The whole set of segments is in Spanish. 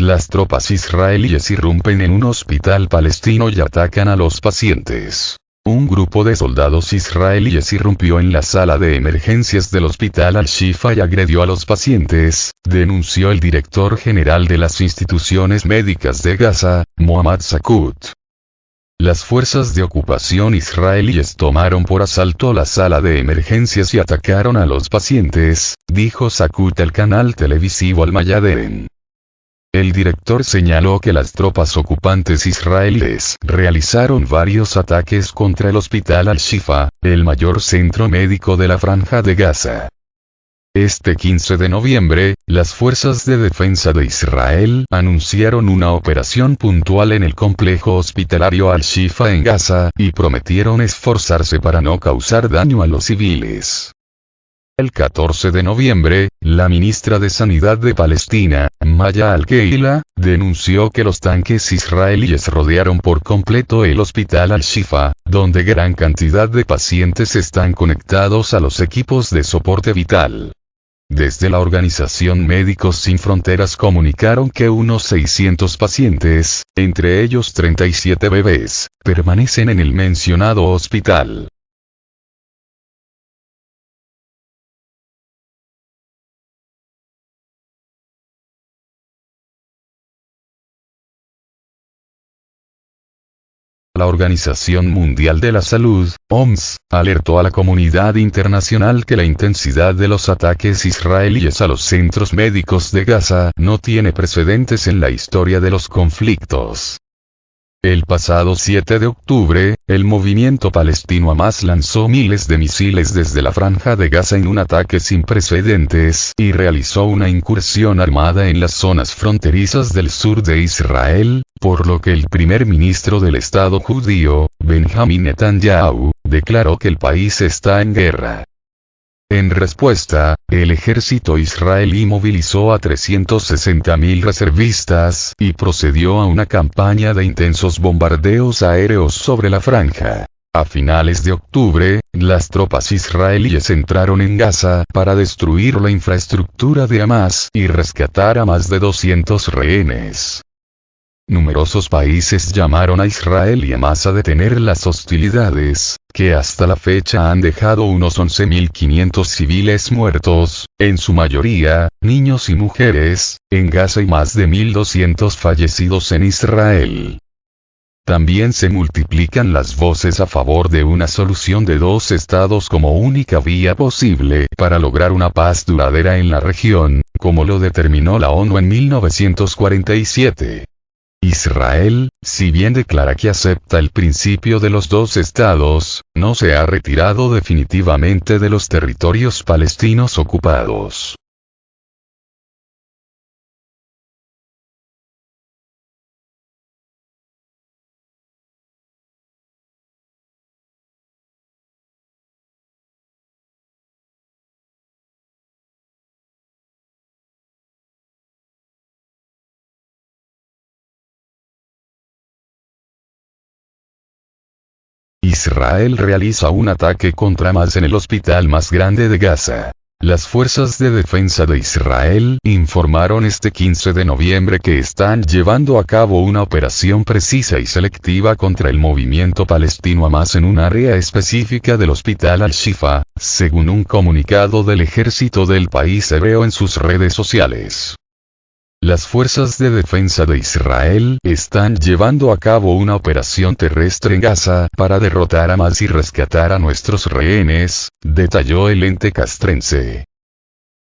las tropas israelíes irrumpen en un hospital palestino y atacan a los pacientes. Un grupo de soldados israelíes irrumpió en la sala de emergencias del hospital Al-Shifa y agredió a los pacientes, denunció el director general de las instituciones médicas de Gaza, Mohammad Sakut. Las fuerzas de ocupación israelíes tomaron por asalto la sala de emergencias y atacaron a los pacientes, dijo Sakut al canal televisivo Al-Mayadeen. El director señaló que las tropas ocupantes israelíes realizaron varios ataques contra el hospital Al-Shifa, el mayor centro médico de la Franja de Gaza. Este 15 de noviembre, las fuerzas de defensa de Israel anunciaron una operación puntual en el complejo hospitalario Al-Shifa en Gaza, y prometieron esforzarse para no causar daño a los civiles. El 14 de noviembre, la ministra de Sanidad de Palestina, Maya Al-Keila, denunció que los tanques israelíes rodearon por completo el hospital Al-Shifa, donde gran cantidad de pacientes están conectados a los equipos de soporte vital. Desde la organización Médicos Sin Fronteras comunicaron que unos 600 pacientes, entre ellos 37 bebés, permanecen en el mencionado hospital. La Organización Mundial de la Salud, OMS, alertó a la comunidad internacional que la intensidad de los ataques israelíes a los centros médicos de Gaza no tiene precedentes en la historia de los conflictos. El pasado 7 de octubre, el movimiento palestino Hamas lanzó miles de misiles desde la Franja de Gaza en un ataque sin precedentes y realizó una incursión armada en las zonas fronterizas del sur de Israel, por lo que el primer ministro del Estado judío, Benjamin Netanyahu, declaró que el país está en guerra. En respuesta, el ejército israelí movilizó a 360.000 reservistas y procedió a una campaña de intensos bombardeos aéreos sobre la franja. A finales de octubre, las tropas israelíes entraron en Gaza para destruir la infraestructura de Hamas y rescatar a más de 200 rehenes. Numerosos países llamaron a Israel y Hamas a detener las hostilidades, que hasta la fecha han dejado unos 11.500 civiles muertos, en su mayoría, niños y mujeres, en Gaza y más de 1.200 fallecidos en Israel. También se multiplican las voces a favor de una solución de dos estados como única vía posible para lograr una paz duradera en la región, como lo determinó la ONU en 1947. Israel, si bien declara que acepta el principio de los dos estados, no se ha retirado definitivamente de los territorios palestinos ocupados. Israel realiza un ataque contra Hamas en el hospital más grande de Gaza. Las fuerzas de defensa de Israel informaron este 15 de noviembre que están llevando a cabo una operación precisa y selectiva contra el movimiento palestino Hamas en un área específica del hospital Al-Shifa, según un comunicado del ejército del país hebreo en sus redes sociales. Las fuerzas de defensa de Israel están llevando a cabo una operación terrestre en Gaza para derrotar a Hamas y rescatar a nuestros rehenes, detalló el ente castrense.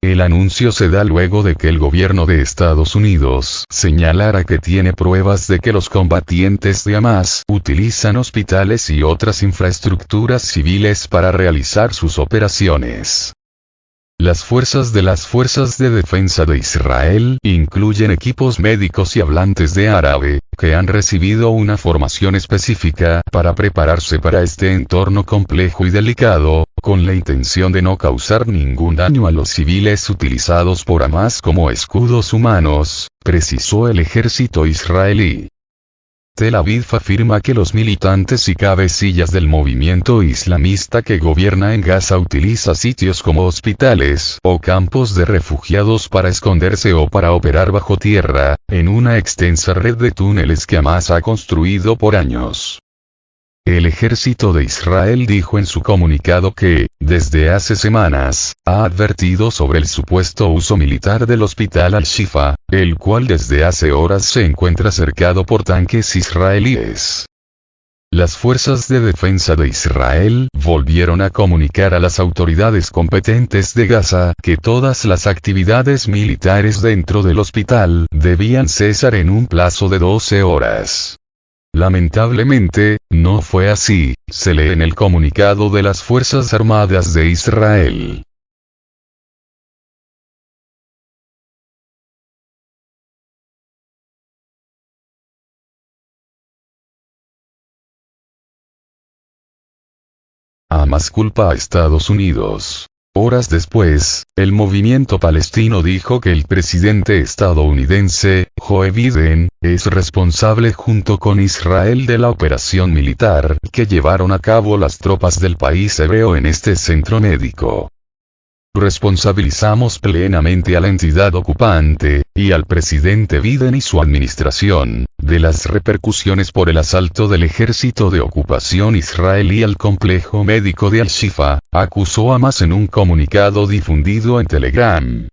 El anuncio se da luego de que el gobierno de Estados Unidos señalara que tiene pruebas de que los combatientes de Hamas utilizan hospitales y otras infraestructuras civiles para realizar sus operaciones. Las fuerzas de defensa de Israel incluyen equipos médicos y hablantes de árabe, que han recibido una formación específica para prepararse para este entorno complejo y delicado, con la intención de no causar ningún daño a los civiles utilizados por Hamas como escudos humanos, precisó el ejército israelí. Tel Aviv afirma que los militantes y cabecillas del movimiento islamista que gobierna en Gaza utiliza sitios como hospitales o campos de refugiados para esconderse o para operar bajo tierra, en una extensa red de túneles que Hamás ha construido por años. El ejército de Israel dijo en su comunicado que, desde hace semanas, ha advertido sobre el supuesto uso militar del hospital Al-Shifa, el cual desde hace horas se encuentra cercado por tanques israelíes. Las fuerzas de defensa de Israel volvieron a comunicar a las autoridades competentes de Gaza que todas las actividades militares dentro del hospital debían cesar en un plazo de 12 horas. Lamentablemente, no fue así, se lee en el comunicado de las Fuerzas Armadas de Israel. Hamás culpa a Estados Unidos. Horas después, el movimiento palestino dijo que el presidente estadounidense, Joe Biden, es responsable junto con Israel de la operación militar que llevaron a cabo las tropas del país hebreo en este centro médico. Responsabilizamos plenamente a la entidad ocupante, y al presidente Biden y su administración, de las repercusiones por el asalto del ejército de ocupación israelí al complejo médico de Al-Shifa, acusó Hamás en un comunicado difundido en Telegram.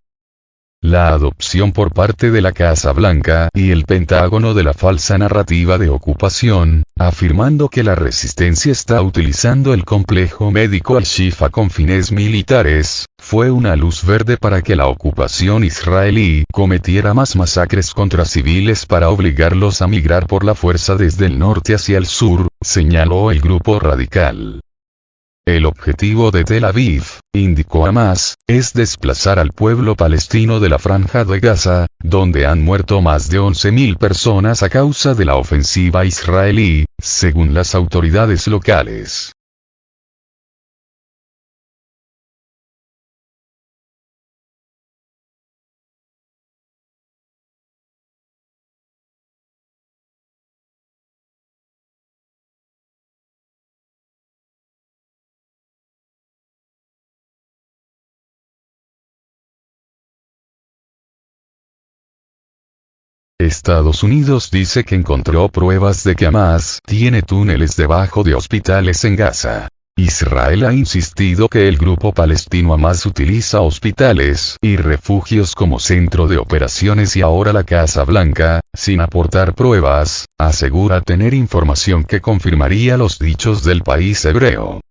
La adopción por parte de la Casa Blanca y el Pentágono de la falsa narrativa de ocupación, afirmando que la resistencia está utilizando el complejo médico Al-Shifa con fines militares, fue una luz verde para que la ocupación israelí cometiera más masacres contra civiles para obligarlos a migrar por la fuerza desde el norte hacia el sur, señaló el grupo radical. El objetivo de Tel Aviv, indicó Hamás, es desplazar al pueblo palestino de la Franja de Gaza, donde han muerto más de 11.000 personas a causa de la ofensiva israelí, según las autoridades locales. Estados Unidos dice que encontró pruebas de que Hamás tiene túneles debajo de hospitales en Gaza. Israel ha insistido que el grupo palestino Hamás utiliza hospitales y refugios como centro de operaciones y ahora la Casa Blanca, sin aportar pruebas, asegura tener información que confirmaría los dichos del país hebreo.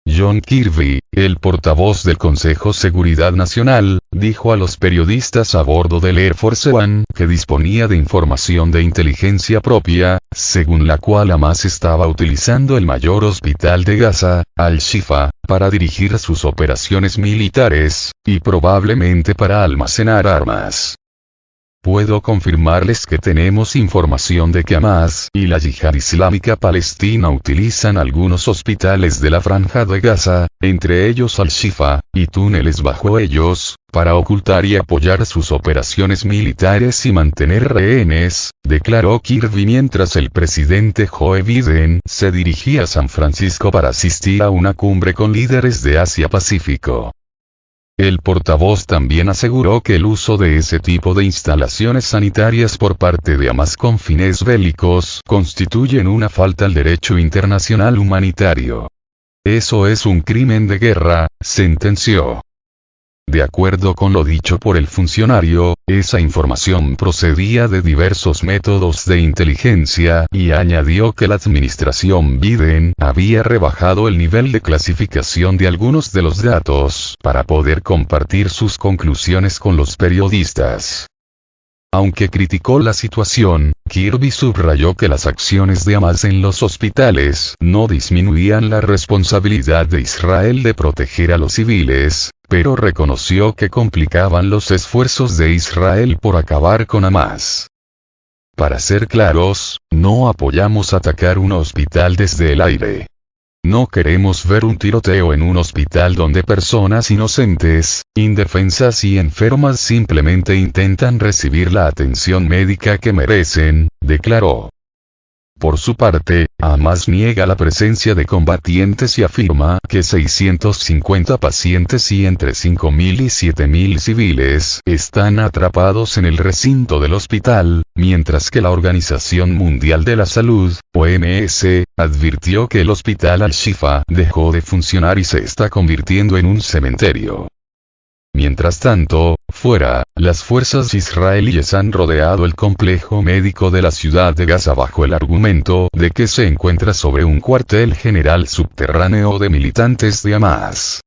John Kirby, el portavoz del Consejo Seguridad Nacional, dijo a los periodistas a bordo del Air Force One que disponía de información de inteligencia propia, según la cual Hamás estaba utilizando el mayor hospital de Gaza, Al-Shifa, para dirigir sus operaciones militares, y probablemente para almacenar armas. Puedo confirmarles que tenemos información de que Hamás y la Yihad Islámica Palestina utilizan algunos hospitales de la Franja de Gaza, entre ellos Al-Shifa, y túneles bajo ellos, para ocultar y apoyar sus operaciones militares y mantener rehenes, declaró Kirby mientras el presidente Joe Biden se dirigía a San Francisco para asistir a una cumbre con líderes de Asia-Pacífico. El portavoz también aseguró que el uso de ese tipo de instalaciones sanitarias por parte de Hamás con fines bélicos constituyen una falta al derecho internacional humanitario. Eso es un crimen de guerra, sentenció. De acuerdo con lo dicho por el funcionario, esa información procedía de diversos métodos de inteligencia y añadió que la administración Biden había rebajado el nivel de clasificación de algunos de los datos para poder compartir sus conclusiones con los periodistas. Aunque criticó la situación, Kirby subrayó que las acciones de Hamás en los hospitales no disminuían la responsabilidad de Israel de proteger a los civiles, pero reconoció que complicaban los esfuerzos de Israel por acabar con Hamás. Para ser claros, no apoyamos atacar un hospital desde el aire. No queremos ver un tiroteo en un hospital donde personas inocentes, indefensas y enfermas simplemente intentan recibir la atención médica que merecen, declaró. Por su parte, Hamas niega la presencia de combatientes y afirma que 650 pacientes y entre 5.000 y 7.000 civiles están atrapados en el recinto del hospital, mientras que la Organización Mundial de la Salud, OMS, advirtió que el hospital Al-Shifa dejó de funcionar y se está convirtiendo en un cementerio. Mientras tanto, fuera, las fuerzas israelíes han rodeado el complejo médico de la ciudad de Gaza bajo el argumento de que se encuentra sobre un cuartel general subterráneo de militantes de Hamas.